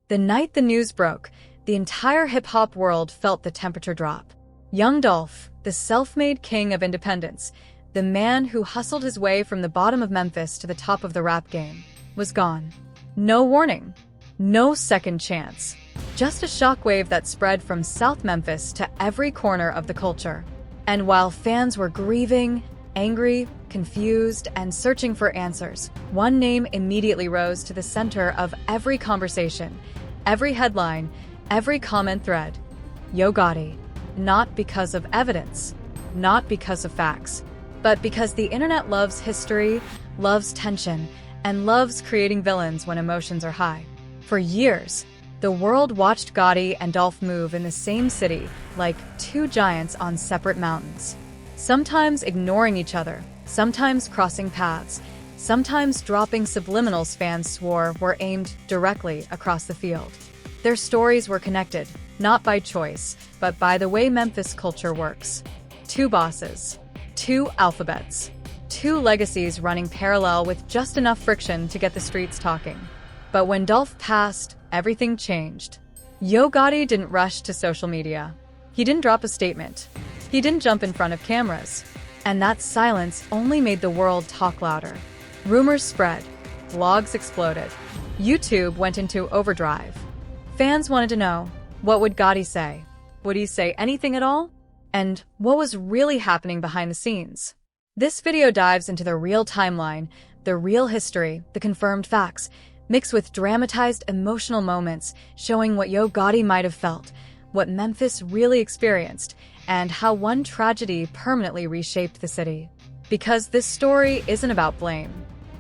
The night the news broke, the entire hip-hop world felt the temperature drop. Young Dolph, the self-made king of independence, the man who hustled his way from the bottom of Memphis to the top of the rap game, was gone. No warning. No second chance. Just a shockwave that spread from South Memphis to every corner of the culture. And while fans were grieving, angry, confused, and searching for answers, one name immediately rose to the center of every conversation, every headline, every comment thread. Yo Gotti. Not because of evidence, not because of facts, but because the internet loves history, loves tension, and loves creating villains when emotions are high. For years, the world watched Gotti and Dolph move in the same city like two giants on separate mountains. Sometimes ignoring each other, sometimes crossing paths, sometimes dropping subliminals fans swore were aimed directly across the field. Their stories were connected, not by choice, but by the way Memphis culture works. Two bosses, two alphabets, two legacies running parallel with just enough friction to get the streets talking. But when Dolph passed, everything changed. Yo Gotti didn't rush to social media. He didn't drop a statement. He didn't jump in front of cameras. And that silence only made the world talk louder. Rumors spread. Blogs exploded. YouTube went into overdrive. Fans wanted to know, what would Gotti say? Would he say anything at all? And what was really happening behind the scenes? This video dives into the real timeline, the real history, the confirmed facts, mixed with dramatized emotional moments showing what Yo Gotti might have felt, what Memphis really experienced, and how one tragedy permanently reshaped the city. Because this story isn't about blame.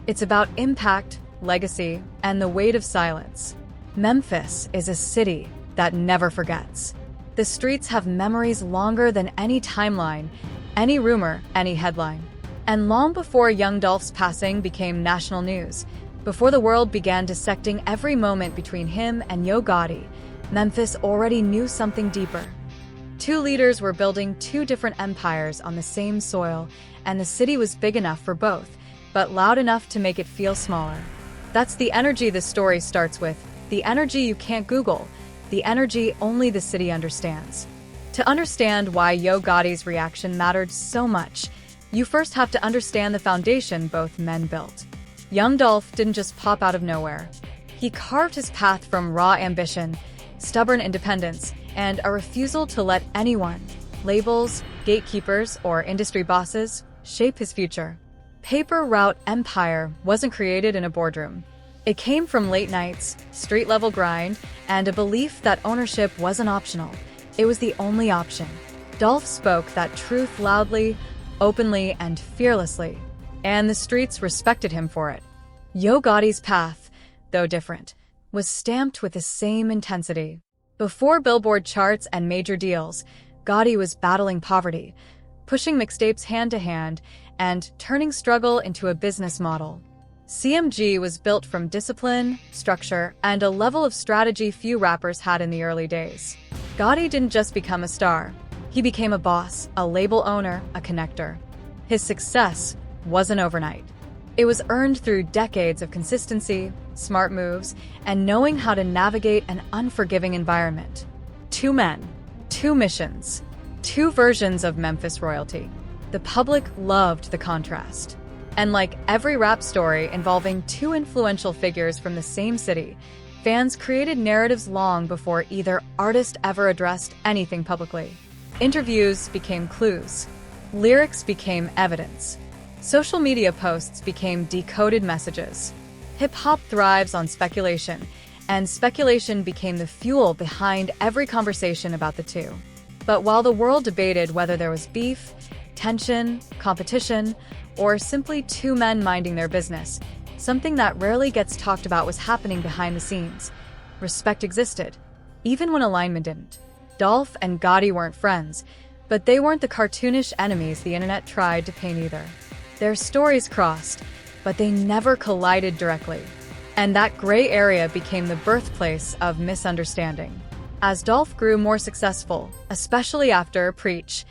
It's about impact, legacy, and the weight of silence. Memphis is a city that never forgets. The streets have memories longer than any timeline, any rumor, any headline. And long before Young Dolph's passing became national news, before the world began dissecting every moment between him and Yo Gotti, Memphis already knew something deeper. Two leaders were building two different empires on the same soil, and the city was big enough for both, but loud enough to make it feel smaller. That's the energy this story starts with, the energy you can't Google, the energy only the city understands. To understand why Yo Gotti's reaction mattered so much, you first have to understand the foundation both men built. Young Dolph didn't just pop out of nowhere. He carved his path from raw ambition, stubborn independence, and a refusal to let anyone, labels, gatekeepers, or industry bosses, shape his future. Paper Route Empire wasn't created in a boardroom. It came from late nights, street-level grind, and a belief that ownership wasn't optional. It was the only option. Dolph spoke that truth loudly, openly, and fearlessly, and the streets respected him for it. Yo Gotti's path, though different, was stamped with the same intensity. Before Billboard charts and major deals, Gotti was battling poverty, pushing mixtapes hand-to-hand, and turning struggle into a business model. CMG was built from discipline, structure, and a level of strategy few rappers had in the early days. Gotti didn't just become a star. He became a boss, a label owner, a connector. His success wasn't overnight. It was earned through decades of consistency, smart moves, and knowing how to navigate an unforgiving environment. Two men, two missions, two versions of Memphis royalty. The public loved the contrast. And like every rap story involving two influential figures from the same city, fans created narratives long before either artist ever addressed anything publicly. Interviews became clues. Lyrics became evidence. Social media posts became decoded messages. Hip-hop thrives on speculation, and speculation became the fuel behind every conversation about the two. But while the world debated whether there was beef, tension, competition, or simply two men minding their business, something that rarely gets talked about was happening behind the scenes. Respect existed, even when alignment didn't. Dolph and Gotti weren't friends, but they weren't the cartoonish enemies the internet tried to paint either. Their stories crossed, but they never collided directly. And that gray area became the birthplace of misunderstanding. As Dolph grew more successful, especially after Preach,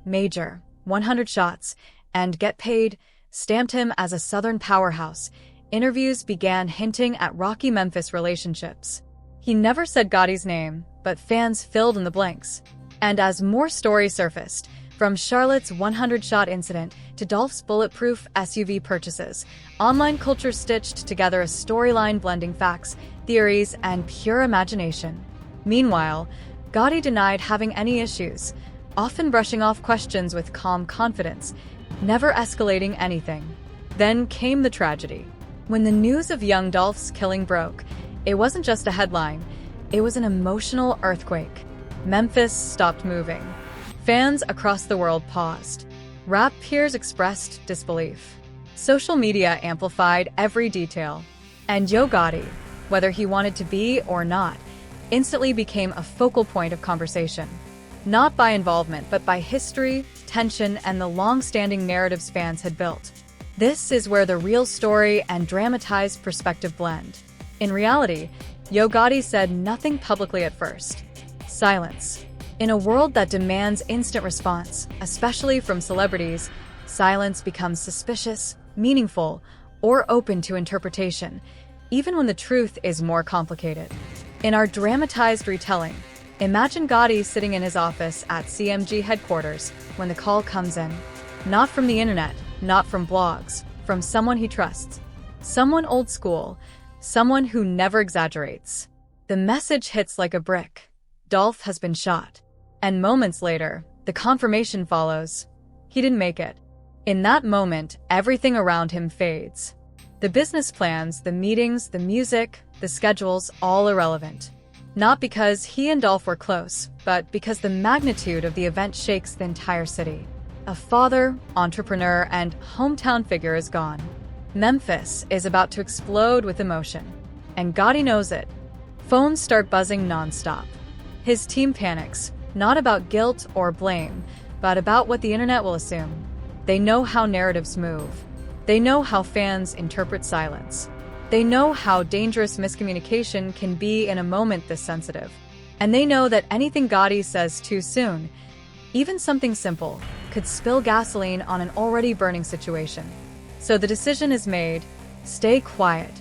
Major, 100 Shots, and Get Paid stamped him as a Southern powerhouse, interviews began hinting at rocky Memphis relationships. He never said Gotti's name, but fans filled in the blanks. And as more stories surfaced, from Charlotte's 100-shot incident to Dolph's bulletproof SUV purchases, online culture stitched together a storyline blending facts, theories, and pure imagination. Meanwhile, Gotti denied having any issues, often brushing off questions with calm confidence, never escalating anything. Then came the tragedy. When the news of Young Dolph's killing broke, it wasn't just a headline, it was an emotional earthquake. Memphis stopped moving. Fans across the world paused. Rap peers expressed disbelief. Social media amplified every detail. And Yo Gotti, whether he wanted to be or not, instantly became a focal point of conversation. Not by involvement, but by history, tension, and the long-standing narratives fans had built. This is where the real story and dramatized perspective blend. In reality, Yo Gotti said nothing publicly at first. Silence. In a world that demands instant response, especially from celebrities, silence becomes suspicious, meaningful, or open to interpretation, even when the truth is more complicated. In our dramatized retelling, imagine Gotti sitting in his office at CMG headquarters when the call comes in. Not from the internet, not from blogs, from someone he trusts. Someone old school, someone who never exaggerates. The message hits like a brick. Dolph has been shot. And moments later, the confirmation follows. He didn't make it. In that moment, everything around him fades. The business plans, the meetings, the music, the schedules, all irrelevant. Not because he and Dolph were close, but because the magnitude of the event shakes the entire city. A father, entrepreneur, and hometown figure is gone. Memphis is about to explode with emotion. And Gotti knows it. Phones start buzzing nonstop. His team panics. Not about guilt or blame, but about what the internet will assume. They know how narratives move. They know how fans interpret silence. They know how dangerous miscommunication can be in a moment this sensitive. And they know that anything Gotti says too soon, even something simple, could spill gasoline on an already burning situation. So the decision is made. Stay quiet.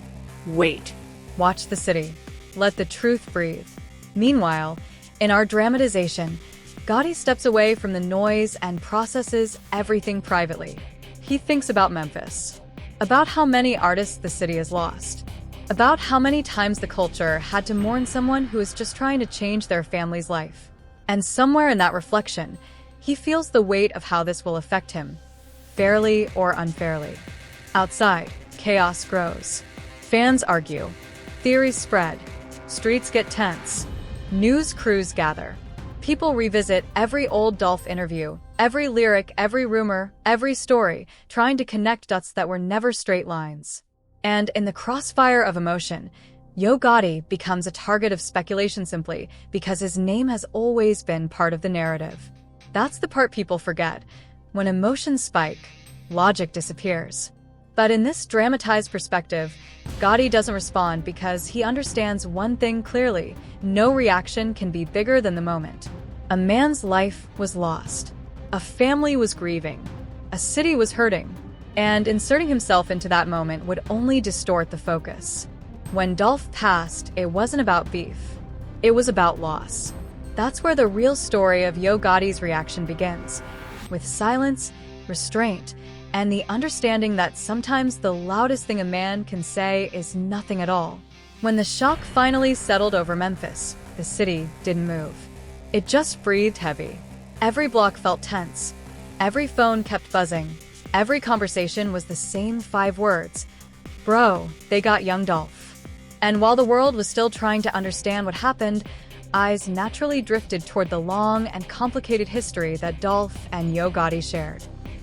Wait. Watch the city. Let the truth breathe. Meanwhile, in our dramatization, Gotti steps away from the noise and processes everything privately. He thinks about Memphis, about how many artists the city has lost, about how many times the culture had to mourn someone who is just trying to change their family's life. And somewhere in that reflection, he feels the weight of how this will affect him, fairly or unfairly. Outside, chaos grows. Fans argue. Theories spread. Streets get tense. News crews gather. People revisit every old Dolph interview, every lyric, every rumor, every story, trying to connect dots that were never straight lines. And in the crossfire of emotion, Yo Gotti becomes a target of speculation simply because his name has always been part of the narrative. That's the part people forget. When emotions spike, logic disappears. But in this dramatized perspective, Gotti doesn't respond because he understands one thing clearly: no reaction can be bigger than the moment. A man's life was lost. A family was grieving. A city was hurting. And inserting himself into that moment would only distort the focus. When Dolph passed, it wasn't about beef. It was about loss. That's where the real story of Yo Gotti's reaction begins, with silence, restraint, and the understanding that sometimes the loudest thing a man can say is nothing at all. When the shock finally settled over Memphis, the city didn't move. It just breathed heavy. Every block felt tense. Every phone kept buzzing. Every conversation was the same 5 words. Bro, they got Young Dolph. And while the world was still trying to understand what happened, eyes naturally drifted toward the long and complicated history that Dolph and Yo Gotti shared.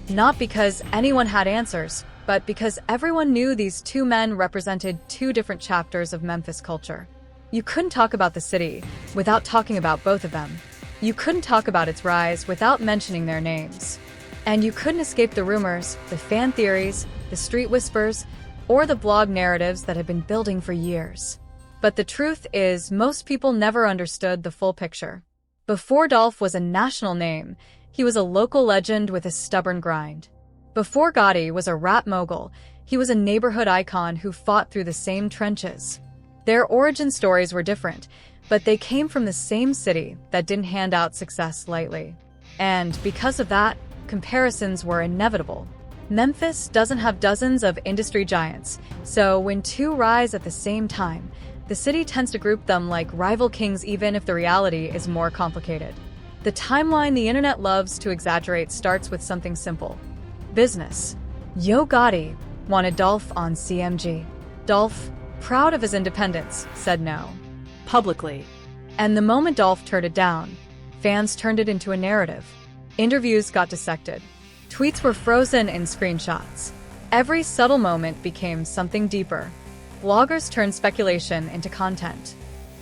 Not because anyone had answers, but because everyone knew these two men represented 2 different chapters of Memphis culture. You couldn't talk about the city without talking about both of them. You couldn't talk about its rise without mentioning their names. And you couldn't escape the rumors, the fan theories, the street whispers, or the blog narratives that had been building for years. But the truth is, most people never understood the full picture. Before Dolph was a national name, he was a local legend with a stubborn grind. Before Gotti was a rap mogul, he was a neighborhood icon who fought through the same trenches. Their origin stories were different, but they came from the same city that didn't hand out success lightly. And because of that, comparisons were inevitable. Memphis doesn't have dozens of industry giants, so when two rise at the same time, the city tends to group them like rival kings even if the reality is more complicated. The timeline the internet loves to exaggerate starts with something simple. Business. Yo Gotti wanted Dolph on CMG. Dolph, proud of his independence, said no. Publicly. And the moment Dolph turned it down, fans turned it into a narrative. Interviews got dissected. Tweets were frozen in screenshots. Every subtle moment became something deeper. Bloggers turned speculation into content.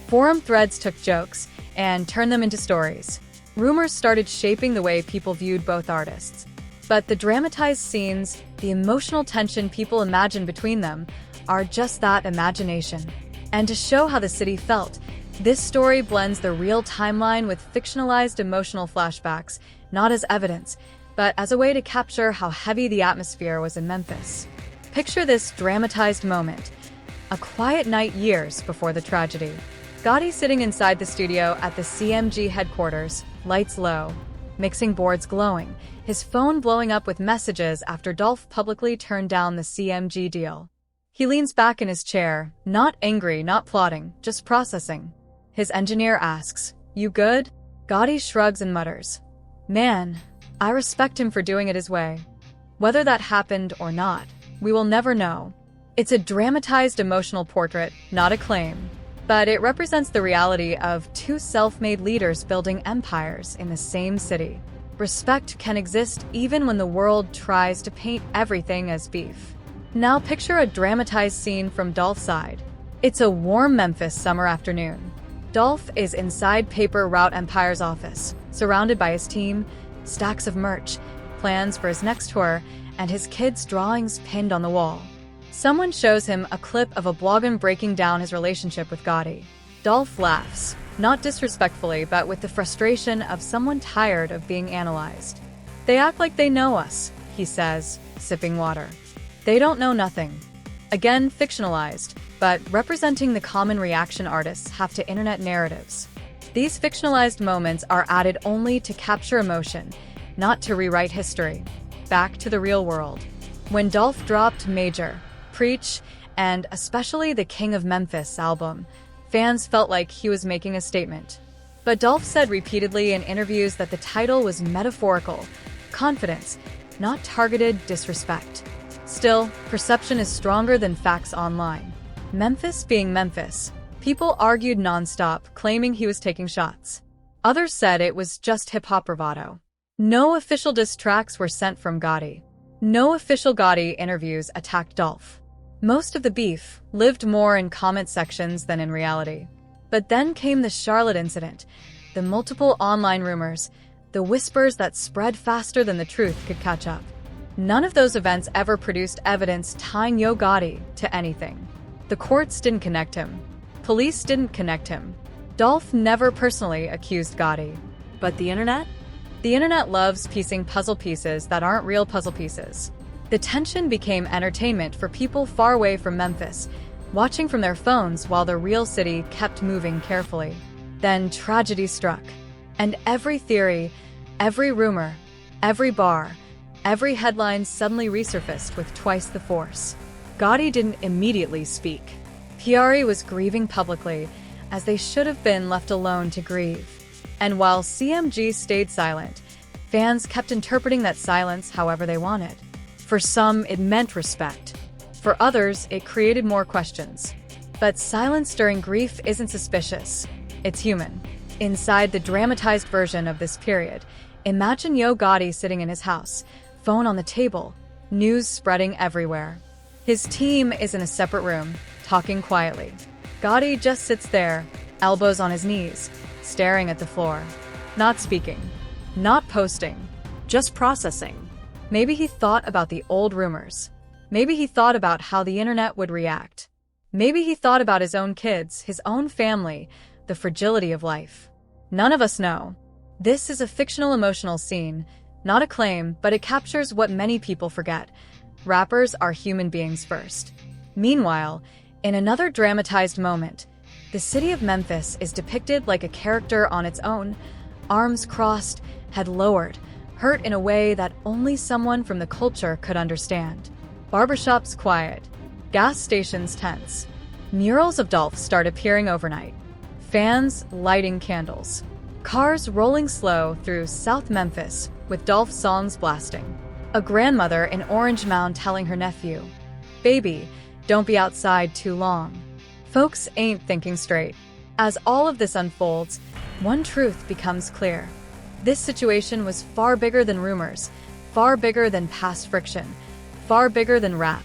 Forum threads took jokes and turned them into stories. Rumors started shaping the way people viewed both artists. But the dramatized scenes, the emotional tension people imagined between them, are just that, imagination. And to show how the city felt, this story blends the real timeline with fictionalized emotional flashbacks, not as evidence, but as a way to capture how heavy the atmosphere was in Memphis. Picture this dramatized moment. A quiet night years before the tragedy. Gotti sitting inside the studio at the CMG headquarters, lights low, mixing boards glowing, his phone blowing up with messages after Dolph publicly turned down the CMG deal. He leans back in his chair, not angry, not plotting, just processing. His engineer asks, "You good?" Gotti shrugs and mutters, "Man, I respect him for doing it his way." Whether that happened or not, we will never know. It's a dramatized emotional portrait, not a claim. But it represents the reality of two self-made leaders building empires in the same city. Respect can exist even when the world tries to paint everything as beef. Now picture a dramatized scene from Dolph's side. It's a warm Memphis summer afternoon. Dolph is inside Paper Route Empire's office, surrounded by his team, stacks of merch, plans for his next tour, and his kids' drawings pinned on the wall. Someone shows him a clip of a blogger breaking down his relationship with Gotti. Dolph laughs, not disrespectfully, but with the frustration of someone tired of being analyzed. "They act like they know us," he says, sipping water. "They don't know nothing." Again, fictionalized, but representing the common reaction artists have to internet narratives. These fictionalized moments are added only to capture emotion, not to rewrite history. Back to the real world. When Dolph dropped Major, Preach, and especially the King of Memphis album, fans felt like he was making a statement. But Dolph said repeatedly in interviews that the title was metaphorical, confidence, not targeted disrespect. Still, perception is stronger than facts online. Memphis being Memphis, people argued nonstop, claiming he was taking shots. Others said it was just hip-hop bravado. No official diss tracks were sent from Gotti. No official Gotti interviews attacked Dolph. Most of the beef lived more in comment sections than in reality. But then came the Charlotte incident, the multiple online rumors, the whispers that spread faster than the truth could catch up. None of those events ever produced evidence tying Yo Gotti to anything. The courts didn't connect him. Police didn't connect him. Dolph never personally accused Gotti. But the internet? The internet loves piecing puzzle pieces that aren't real puzzle pieces. The tension became entertainment for people far away from Memphis, watching from their phones while the real city kept moving carefully. Then tragedy struck. And every theory, every rumor, every bar, every headline suddenly resurfaced with twice the force. Gotti didn't immediately speak. PRE was grieving publicly, as they should have been left alone to grieve. And while CMG stayed silent, fans kept interpreting that silence however they wanted. For some, it meant respect. For others, it created more questions. But silence during grief isn't suspicious. It's human. Inside the dramatized version of this period, imagine Yo Gotti sitting in his house, phone on the table, news spreading everywhere. His team is in a separate room, talking quietly. Gotti just sits there, elbows on his knees, staring at the floor. Not speaking. Not posting. Just processing. Maybe he thought about the old rumors. Maybe he thought about how the internet would react. Maybe he thought about his own kids, his own family, the fragility of life. None of us know. This is a fictional emotional scene, not a claim, but it captures what many people forget. Rappers are human beings first. Meanwhile, In another dramatized moment, the city of Memphis is depicted like a character on its own, arms crossed, head lowered, hurt in a way that only someone from the culture could understand. Barbershops quiet, gas stations tense. Murals of Dolph start appearing overnight. Fans lighting candles. Cars rolling slow through South Memphis with Dolph songs blasting. A grandmother in Orange Mound telling her nephew, "Baby, don't be outside too long." Folks ain't thinking straight. As all of this unfolds, one truth becomes clear. This situation was far bigger than rumors, far bigger than past friction, far bigger than rap.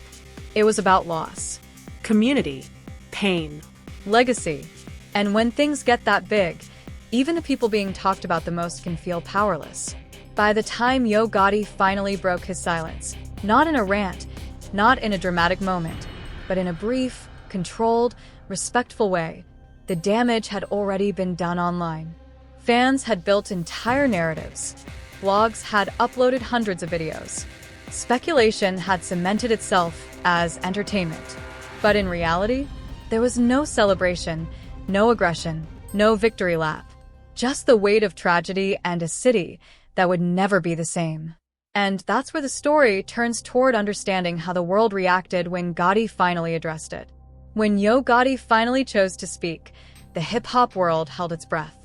It was about loss, Community. Pain. legacy. And when things get that big, even the people being talked about the most can feel powerless. By the time Yo Gotti finally broke his silence, not in a rant, not in a dramatic moment, but in a brief, controlled, respectful way, the damage had already been done online. Fans had built entire narratives. Blogs had uploaded hundreds of videos. Speculation had cemented itself as entertainment. But in reality, there was no celebration, no aggression, no victory lap. Just the weight of tragedy and a city that would never be the same. And that's where the story turns toward understanding how the world reacted when Gotti finally addressed it. When Yo Gotti finally chose to speak, the hip-hop world held its breath.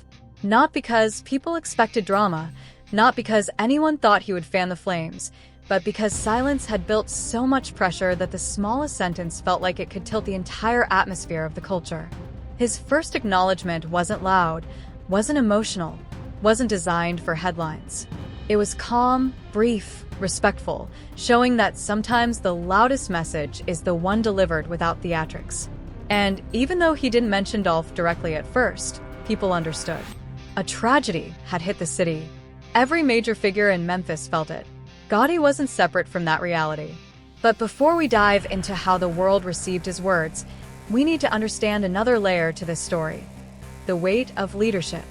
Not because people expected drama, not because anyone thought he would fan the flames, but because silence had built so much pressure that the smallest sentence felt like it could tilt the entire atmosphere of the culture. His first acknowledgement wasn't loud, wasn't emotional, wasn't designed for headlines. It was calm, brief, respectful, showing that sometimes the loudest message is the one delivered without theatrics. And even though he didn't mention Dolph directly at first, people understood. A tragedy had hit the city. Every major figure in Memphis felt it. Gotti wasn't separate from that reality. But before we dive into how the world received his words, we need to understand another layer to this story: the weight of leadership.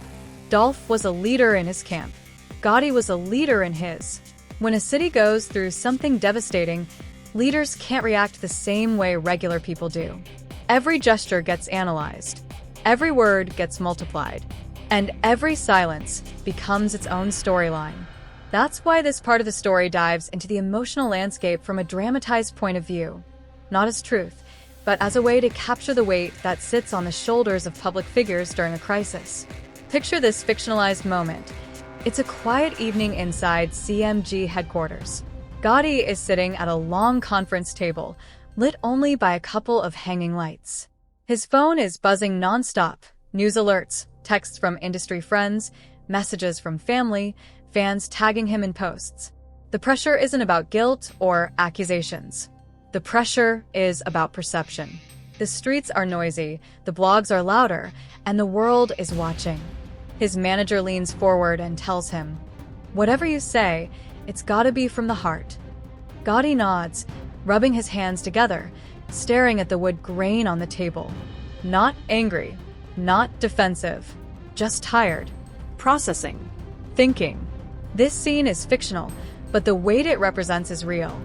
Dolph was a leader in his camp. Gotti was a leader in his. When a city goes through something devastating, leaders can't react the same way regular people do. Every gesture gets analyzed, every word gets multiplied, and every silence becomes its own storyline. That's why this part of the story dives into the emotional landscape from a dramatized point of view, not as truth, but as a way to capture the weight that sits on the shoulders of public figures during a crisis. Picture this fictionalized moment. It's a quiet evening inside CMG headquarters. Gotti is sitting at a long conference table, lit only by a couple of hanging lights. His phone is buzzing nonstop, news alerts, texts from industry friends, messages from family, fans tagging him in posts. The pressure isn't about guilt or accusations. The pressure is about perception. The streets are noisy, the blogs are louder, and the world is watching. His manager leans forward and tells him, "Whatever you say, it's gotta be from the heart." Gotti nods, rubbing his hands together, staring at the wood grain on the table. Not angry, not defensive, just tired. Processing. Thinking. This scene is fictional, but the weight it represents is real.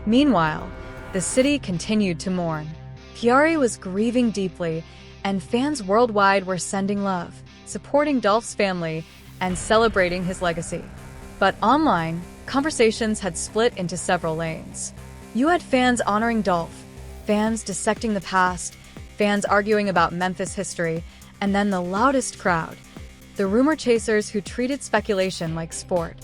Meanwhile, the city continued to mourn. Piari was grieving deeply, and fans worldwide were sending love, supporting Dolph's family, and celebrating his legacy. But online, conversations had split into several lanes. You had fans honoring Dolph, fans dissecting the past, fans arguing about Memphis history, and then the loudest crowd, the rumor chasers who treated speculation like sport.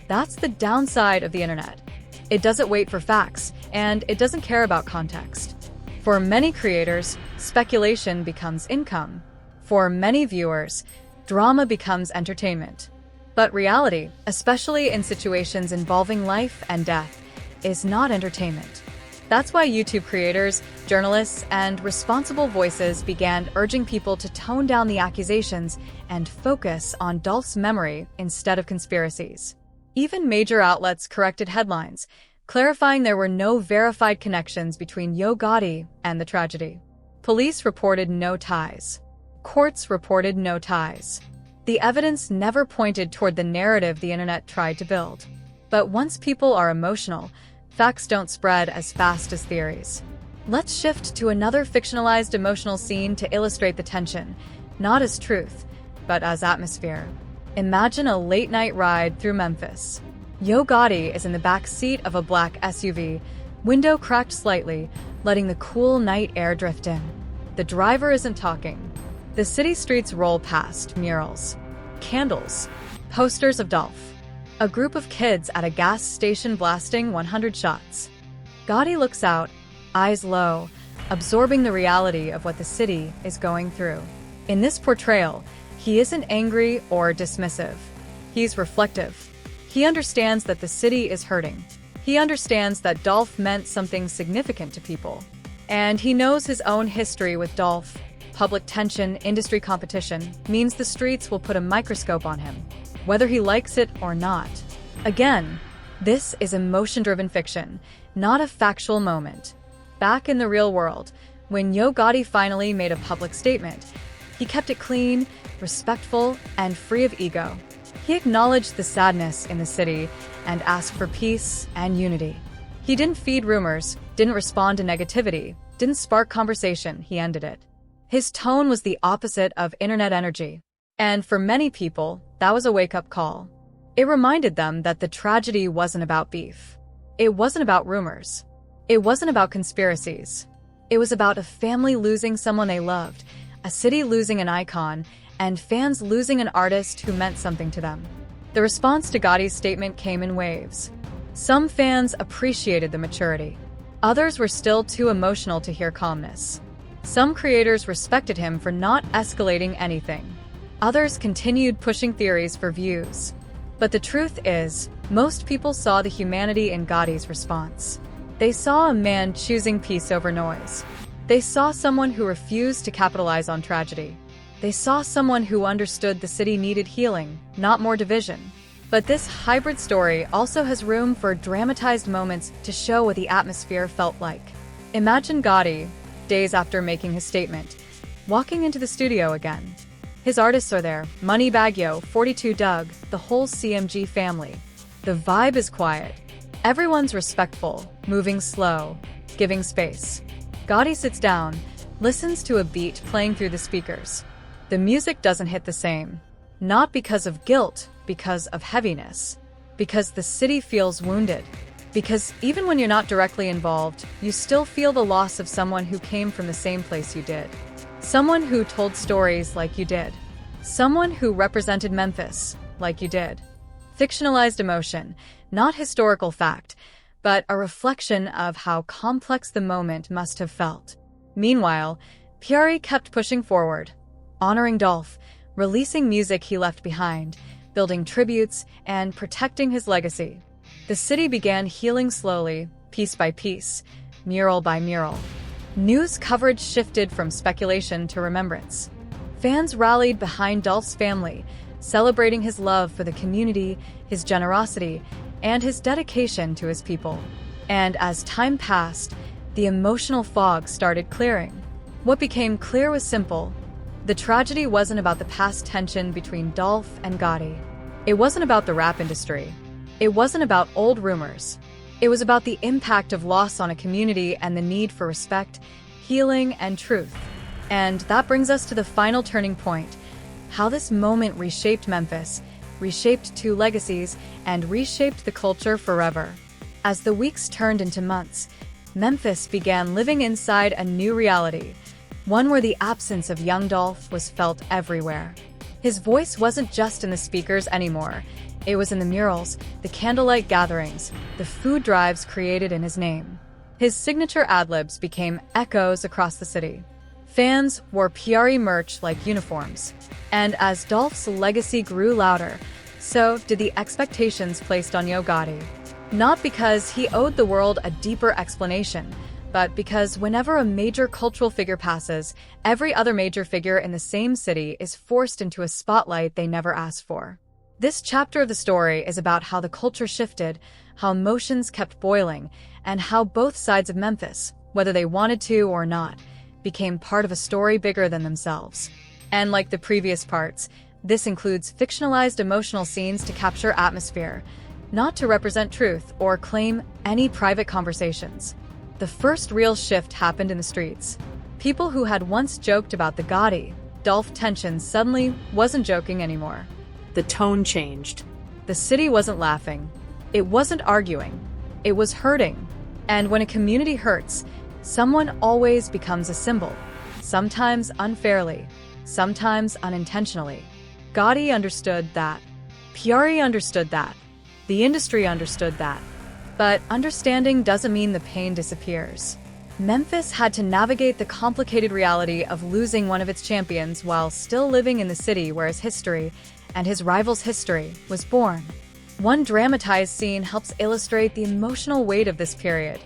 That's the downside of the internet. It doesn't wait for facts, and it doesn't care about context. For many creators, speculation becomes income. For many viewers, drama becomes entertainment. But reality, especially in situations involving life and death, is not entertainment. That's why YouTube creators, journalists, and responsible voices began urging people to tone down the accusations and focus on Dolph's memory instead of conspiracies. Even major outlets corrected headlines, clarifying there were no verified connections between Yo Gotti and the tragedy. Police reported no ties. Courts reported no ties. The evidence never pointed toward the narrative the internet tried to build. But once people are emotional, facts don't spread as fast as theories. Let's shift to another fictionalized emotional scene to illustrate the tension, not as truth, but as atmosphere. Imagine a late-night ride through Memphis. Yo Gotti is in the back seat of a black SUV, window cracked slightly, letting the cool night air drift in. The driver isn't talking. The city streets roll past murals, candles, posters of Dolph. A group of kids at a gas station blasting 100 shots. Gotti looks out, eyes low, absorbing the reality of what the city is going through. In this portrayal, he isn't angry or dismissive. He's reflective. He understands that the city is hurting. He understands that Dolph meant something significant to people. And he knows his own history with Dolph. Public tension, industry competition, means the streets will put a microscope on him, whether he likes it or not. Again, this is emotion-driven fiction, not a factual moment. Back in the real world, when Yo Gotti finally made a public statement, he kept it clean, respectful, and free of ego. He acknowledged the sadness in the city and asked for peace and unity. He didn't feed rumors, didn't respond to negativity, didn't spark conversation, he ended it. His tone was the opposite of internet energy. And for many people, that was a wake-up call. It reminded them that the tragedy wasn't about beef. It wasn't about rumors. It wasn't about conspiracies. It was about a family losing someone they loved, a city losing an icon, and fans losing an artist who meant something to them. The response to Gotti's statement came in waves. Some fans appreciated the maturity. Others were still too emotional to hear calmness. Some creators respected him for not escalating anything. Others continued pushing theories for views. But the truth is, most people saw the humanity in Gotti's response. They saw a man choosing peace over noise. They saw someone who refused to capitalize on tragedy. They saw someone who understood the city needed healing, not more division. But this hybrid story also has room for dramatized moments to show what the atmosphere felt like. Imagine Gotti, days after making his statement, walking into the studio again. His artists are there, Moneybagg Yo, 42 Doug, the whole CMG family. The vibe is quiet. Everyone's respectful, moving slow, giving space. Gotti sits down, listens to a beat playing through the speakers. The music doesn't hit the same. Not because of guilt, because of heaviness. Because the city feels wounded. Because even when you're not directly involved, you still feel the loss of someone who came from the same place you did. Someone who told stories like you did. Someone who represented Memphis like you did. Fictionalized emotion, not historical fact, but a reflection of how complex the moment must have felt. Meanwhile, Piari kept pushing forward, honoring Dolph, releasing music he left behind, building tributes, and protecting his legacy. The city began healing slowly, piece by piece, mural by mural. News coverage shifted from speculation to remembrance. Fans rallied behind Dolph's family, celebrating his love for the community, his generosity, and his dedication to his people. And as time passed, the emotional fog started clearing. What became clear was simple. The tragedy wasn't about the past tension between Dolph and Gotti. It wasn't about the rap industry. It wasn't about old rumors. It was about the impact of loss on a community and the need for respect, healing, and truth. And that brings us to the final turning point. How this moment reshaped Memphis, reshaped two legacies, and reshaped the culture forever. As the weeks turned into months, Memphis began living inside a new reality, one where the absence of Young Dolph was felt everywhere. His voice wasn't just in the speakers anymore. It was in the murals, the candlelight gatherings, the food drives created in his name. His signature ad-libs became echoes across the city. Fans wore Piari merch like uniforms. And as Dolph's legacy grew louder, so did the expectations placed on Yo Gotti. Not because he owed the world a deeper explanation, but because whenever a major cultural figure passes, every other major figure in the same city is forced into a spotlight they never asked for. This chapter of the story is about how the culture shifted, how emotions kept boiling, and how both sides of Memphis, whether they wanted to or not, became part of a story bigger than themselves. And like the previous parts, this includes fictionalized emotional scenes to capture atmosphere, not to represent truth or claim any private conversations. The first real shift happened in the streets. People who had once joked about the Gotti, Dolph tension suddenly wasn't joking anymore. The tone changed. The city wasn't laughing. It wasn't arguing. It was hurting. And when a community hurts, someone always becomes a symbol. Sometimes unfairly, sometimes unintentionally. Gotti understood that. Piari understood that. The industry understood that. But understanding doesn't mean the pain disappears. Memphis had to navigate the complicated reality of losing one of its champions while still living in the city where his history, and his rival's history, was born. One dramatized scene helps illustrate the emotional weight of this period.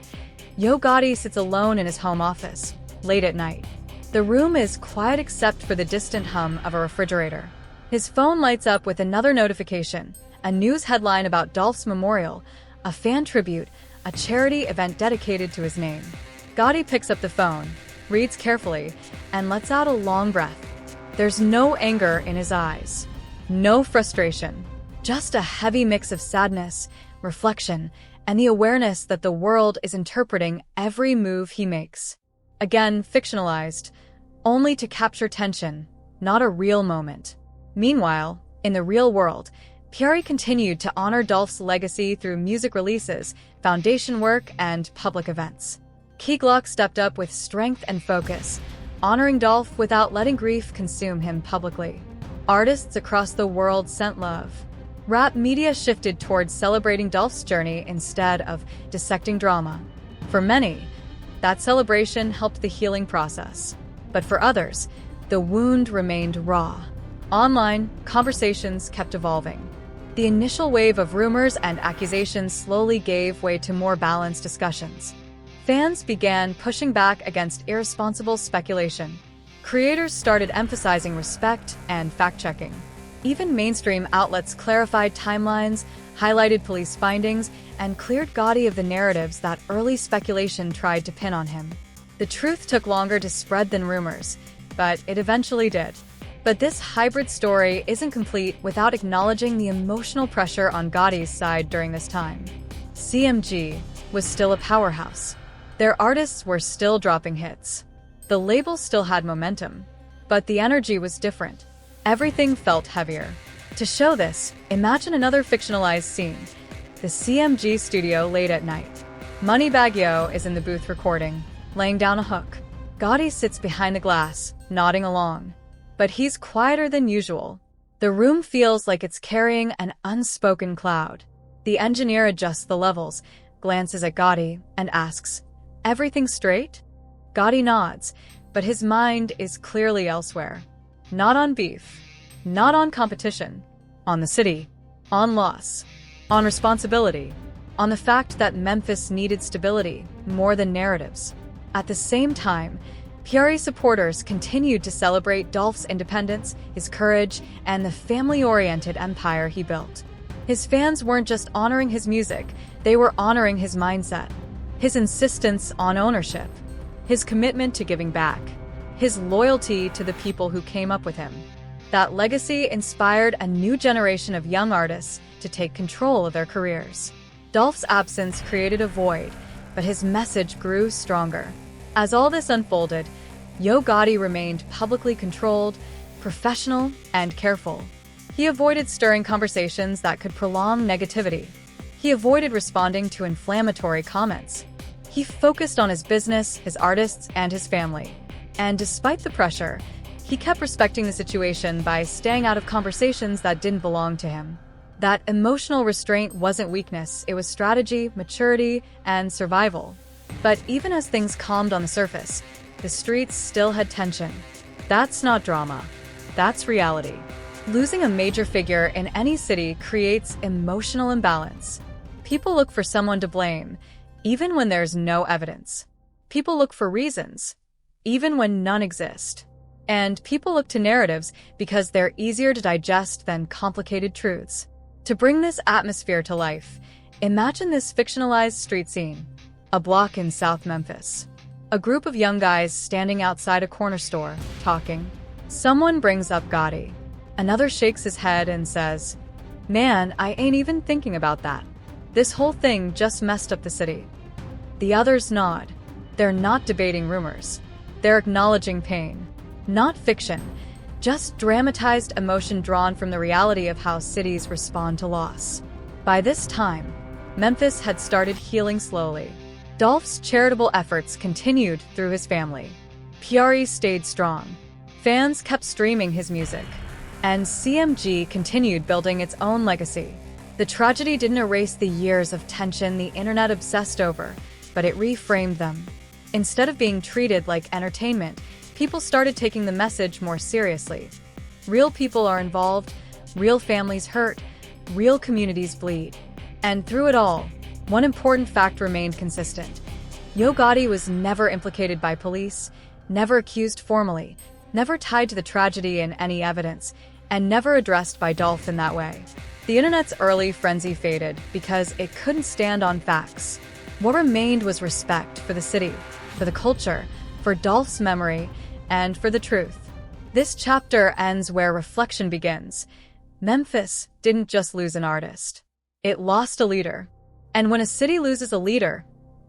Yo Gotti sits alone in his home office, late at night. The room is quiet except for the distant hum of a refrigerator. His phone lights up with another notification, a news headline about Dolph's memorial, a fan tribute, a charity event dedicated to his name. Gotti picks up the phone, reads carefully, and lets out a long breath. There's no anger in his eyes, no frustration, just a heavy mix of sadness, reflection, and the awareness that the world is interpreting every move he makes. Again, fictionalized, only to capture tension, not a real moment. Meanwhile, in the real world, Piari continued to honor Dolph's legacy through music releases, foundation work, and public events. Key Glock stepped up with strength and focus, honoring Dolph without letting grief consume him publicly. Artists across the world sent love. Rap media shifted towards celebrating Dolph's journey instead of dissecting drama. For many, that celebration helped the healing process. But for others, the wound remained raw. Online, conversations kept evolving. The initial wave of rumors and accusations slowly gave way to more balanced discussions. Fans began pushing back against irresponsible speculation. Creators started emphasizing respect and fact-checking. Even mainstream outlets clarified timelines, highlighted police findings, and cleared Gotti of the narratives that early speculation tried to pin on him. The truth took longer to spread than rumors, but it eventually did. But this hybrid story isn't complete without acknowledging the emotional pressure on Gotti's side during this time. CMG was still a powerhouse. Their artists were still dropping hits. The label still had momentum, but the energy was different. Everything felt heavier. To show this, imagine another fictionalized scene. The CMG studio late at night. Moneybagg Yo is in the booth recording, laying down a hook. Gotti sits behind the glass, nodding along. But he's quieter than usual. The room feels like it's carrying an unspoken cloud. The engineer adjusts the levels, glances at Gotti, and asks, "Everything straight?" Gotti nods, but his mind is clearly elsewhere. Not on beef, not on competition, on the city, on loss, on responsibility, on the fact that Memphis needed stability more than narratives. At the same time, Piari supporters continued to celebrate Dolph's independence, his courage, and the family-oriented empire he built. His fans weren't just honoring his music, they were honoring his mindset, his insistence on ownership, his commitment to giving back, his loyalty to the people who came up with him. That legacy inspired a new generation of young artists to take control of their careers. Dolph's absence created a void, but his message grew stronger. As all this unfolded, Yo Gotti remained publicly controlled, professional, and careful. He avoided stirring conversations that could prolong negativity. He avoided responding to inflammatory comments. He focused on his business, his artists, and his family. And despite the pressure, he kept respecting the situation by staying out of conversations that didn't belong to him. That emotional restraint wasn't weakness, it was strategy, maturity, and survival. But even as things calmed on the surface, the streets still had tension. That's not drama. That's reality. Losing a major figure in any city creates emotional imbalance. People look for someone to blame, even when there's no evidence. People look for reasons, even when none exist. And people look to narratives because they're easier to digest than complicated truths. To bring this atmosphere to life, imagine this fictionalized street scene. A block in South Memphis. A group of young guys standing outside a corner store, talking. Someone brings up Gotti. Another shakes his head and says, "Man, I ain't even thinking about that. This whole thing just messed up the city." The others nod. They're not debating rumors. They're acknowledging pain. Not fiction, just dramatized emotion drawn from the reality of how cities respond to loss. By this time, Memphis had started healing slowly. Dolph's charitable efforts continued through his family. PRE stayed strong. Fans kept streaming his music. And CMG continued building its own legacy. The tragedy didn't erase the years of tension the internet obsessed over, but it reframed them. Instead of being treated like entertainment, people started taking the message more seriously. Real people are involved, real families hurt, real communities bleed. And through it all, one important fact remained consistent. Yo Gotti was never implicated by police, never accused formally, never tied to the tragedy in any evidence, and never addressed by Dolph in that way. The internet's early frenzy faded because it couldn't stand on facts. What remained was respect for the city, for the culture, for Dolph's memory, and for the truth. This chapter ends where reflection begins. Memphis didn't just lose an artist. It lost a leader. And when a city loses a leader,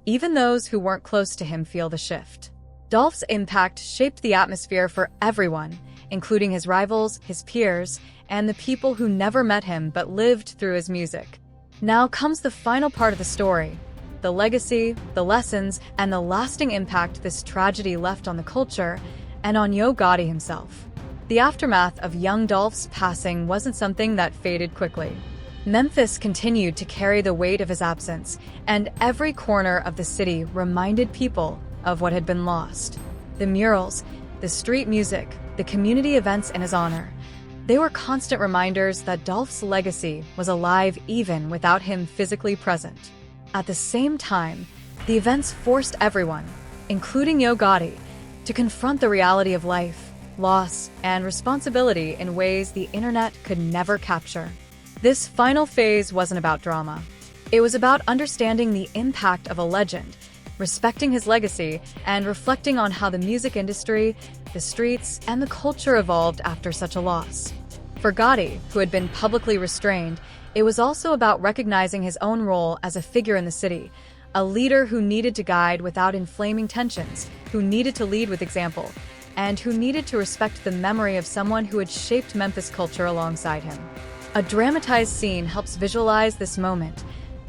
even those who weren't close to him feel the shift. Dolph's impact shaped the atmosphere for everyone, including his rivals, his peers, and the people who never met him but lived through his music. Now comes the final part of the story: the legacy, the lessons, and the lasting impact this tragedy left on the culture and on Yo Gotti himself. The aftermath of Young Dolph's passing wasn't something that faded quickly. Memphis continued to carry the weight of his absence, and every corner of the city reminded people of what had been lost. The murals, the street music, the community events in his honor. They were constant reminders that Dolph's legacy was alive even without him physically present. At the same time, the events forced everyone, including Yo Gotti, to confront the reality of life, loss, and responsibility in ways the internet could never capture. This final phase wasn't about drama. It was about understanding the impact of a legend, respecting his legacy, and reflecting on how the music industry, the streets, and the culture evolved after such a loss. For Gotti, who had been publicly restrained, it was also about recognizing his own role as a figure in the city, a leader who needed to guide without inflaming tensions, who needed to lead with example, and who needed to respect the memory of someone who had shaped Memphis culture alongside him. A dramatized scene helps visualize this moment.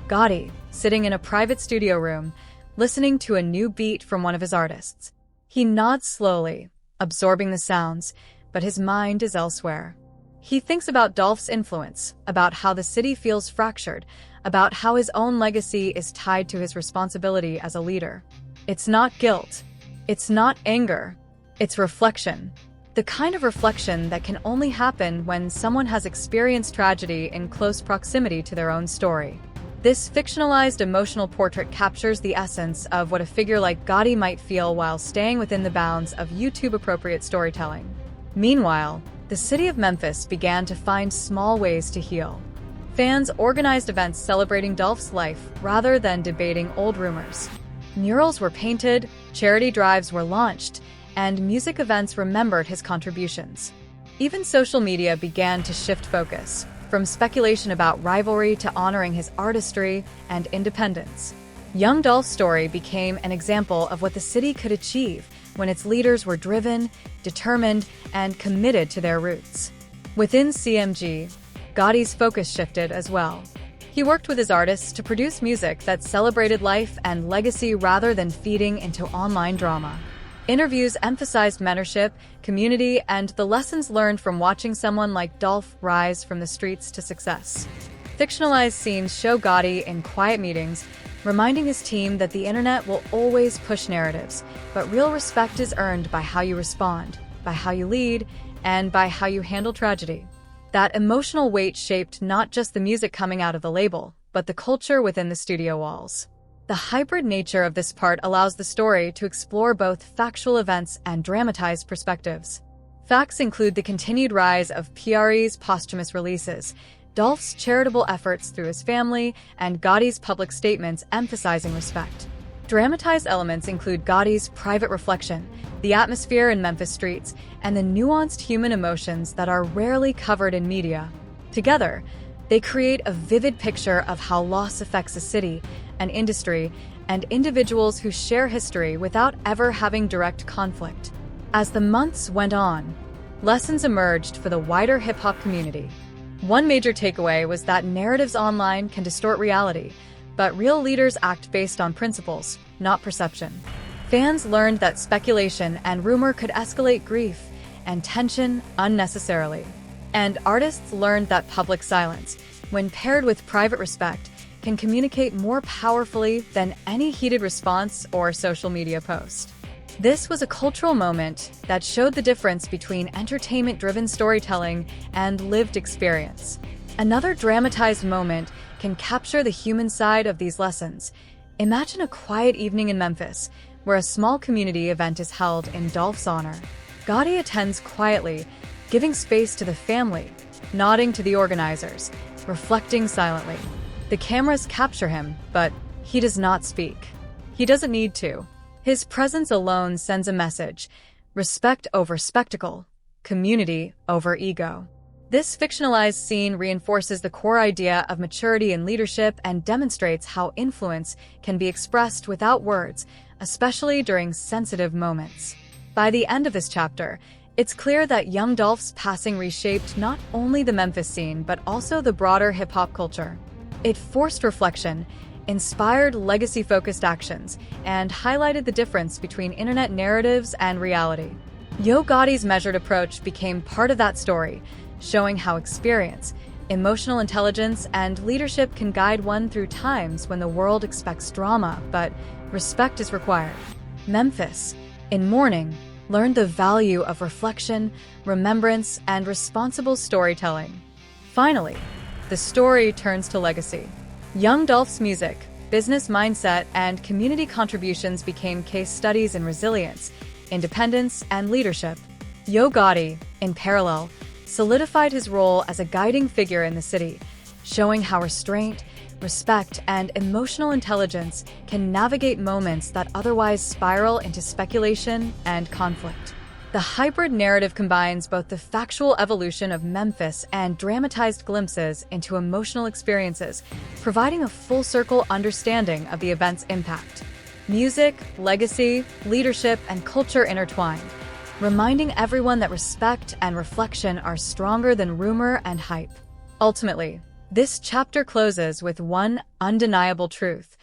Gotti, sitting in a private studio room, listening to a new beat from one of his artists. He nods slowly, absorbing the sounds, but his mind is elsewhere. He thinks about Dolph's influence, about how the city feels fractured, about how his own legacy is tied to his responsibility as a leader. It's not guilt. It's not anger. It's reflection. The kind of reflection that can only happen when someone has experienced tragedy in close proximity to their own story. This fictionalized emotional portrait captures the essence of what a figure like Gotti might feel while staying within the bounds of YouTube-appropriate storytelling. Meanwhile, the city of Memphis began to find small ways to heal. Fans organized events celebrating Dolph's life rather than debating old rumors. Murals were painted, charity drives were launched, and music events remembered his contributions. Even social media began to shift focus, from speculation about rivalry to honoring his artistry and independence. Young Dolph's story became an example of what the city could achieve when its leaders were driven, determined, and committed to their roots. Within CMG, Gotti's focus shifted as well. He worked with his artists to produce music that celebrated life and legacy rather than feeding into online drama. Interviews emphasized mentorship, community, and the lessons learned from watching someone like Dolph rise from the streets to success. Fictionalized scenes show Gotti in quiet meetings, reminding his team that the internet will always push narratives, but real respect is earned by how you respond, by how you lead, and by how you handle tragedy. That emotional weight shaped not just the music coming out of the label, but the culture within the studio walls. The hybrid nature of this part allows the story to explore both factual events and dramatized perspectives. Facts include the continued rise of PRE's posthumous releases, Dolph's charitable efforts through his family, and Gotti's public statements emphasizing respect. Dramatized elements include Gotti's private reflection, the atmosphere in Memphis streets, and the nuanced human emotions that are rarely covered in media. Together, they create a vivid picture of how loss affects a city and industry, and individuals who share history without ever having direct conflict. As the months went on, lessons emerged for the wider hip-hop community. One major takeaway was that narratives online can distort reality, but real leaders act based on principles, not perception. Fans learned that speculation and rumor could escalate grief and tension unnecessarily. And artists learned that public silence, when paired with private respect, can communicate more powerfully than any heated response or social media post. This was a cultural moment that showed the difference between entertainment-driven storytelling and lived experience. Another dramatized moment can capture the human side of these lessons. Imagine a quiet evening in Memphis, where a small community event is held in Dolph's honor. Gotti attends quietly, giving space to the family, nodding to the organizers, reflecting silently. The cameras capture him, but he does not speak. He doesn't need to. His presence alone sends a message: respect over spectacle, community over ego. This fictionalized scene reinforces the core idea of maturity in leadership and demonstrates how influence can be expressed without words, especially during sensitive moments. By the end of this chapter, it's clear that Young Dolph's passing reshaped not only the Memphis scene but also the broader hip-hop culture. It forced reflection, inspired legacy-focused actions, and highlighted the difference between internet narratives and reality. Yo Gotti's measured approach became part of that story, showing how experience, emotional intelligence, and leadership can guide one through times when the world expects drama, but respect is required. Memphis, in mourning, learned the value of reflection, remembrance, and responsible storytelling. Finally, the story turns to legacy. Young Dolph's music, business mindset, and community contributions became case studies in resilience, independence, and leadership. Yo Gotti, in parallel, solidified his role as a guiding figure in the city, showing how restraint, respect, and emotional intelligence can navigate moments that otherwise spiral into speculation and conflict. The hybrid narrative combines both the factual evolution of Memphis and dramatized glimpses into emotional experiences, providing a full-circle understanding of the event's impact. Music, legacy, leadership, and culture intertwined, reminding everyone that respect and reflection are stronger than rumor and hype. Ultimately, this chapter closes with one undeniable truth: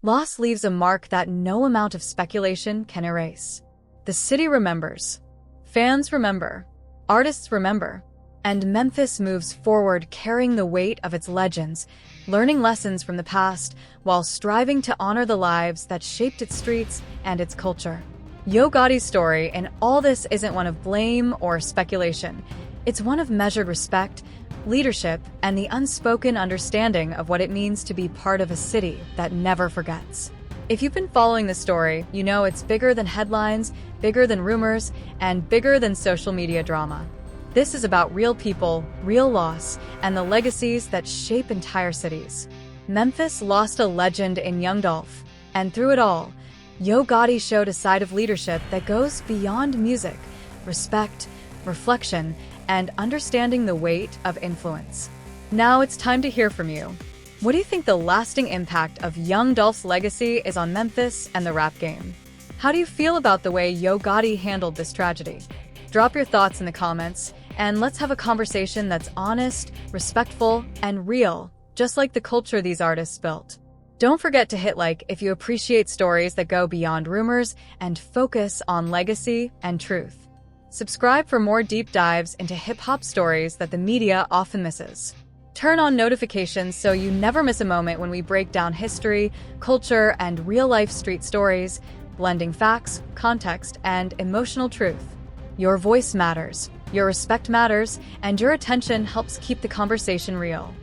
loss leaves a mark that no amount of speculation can erase. The city remembers. Fans remember, artists remember, and Memphis moves forward carrying the weight of its legends, learning lessons from the past while striving to honor the lives that shaped its streets and its culture. Yo Gotti's story in all this isn't one of blame or speculation. It's one of measured respect, leadership, and the unspoken understanding of what it means to be part of a city that never forgets. If you've been following this story, you know it's bigger than headlines, bigger than rumors, and bigger than social media drama. This is about real people, real loss, and the legacies that shape entire cities. Memphis lost a legend in Young Dolph, and through it all, Yo Gotti showed a side of leadership that goes beyond music: respect, reflection, and understanding the weight of influence. Now it's time to hear from you. What do you think the lasting impact of Young Dolph's legacy is on Memphis and the rap game? How do you feel about the way Yo Gotti handled this tragedy? Drop your thoughts in the comments, and let's have a conversation that's honest, respectful, and real, just like the culture these artists built. Don't forget to hit like if you appreciate stories that go beyond rumors and focus on legacy and truth. Subscribe for more deep dives into hip-hop stories that the media often misses. Turn on notifications so you never miss a moment when we break down history, culture, and real-life street stories, blending facts, context, and emotional truth. Your voice matters, your respect matters, and your attention helps keep the conversation real.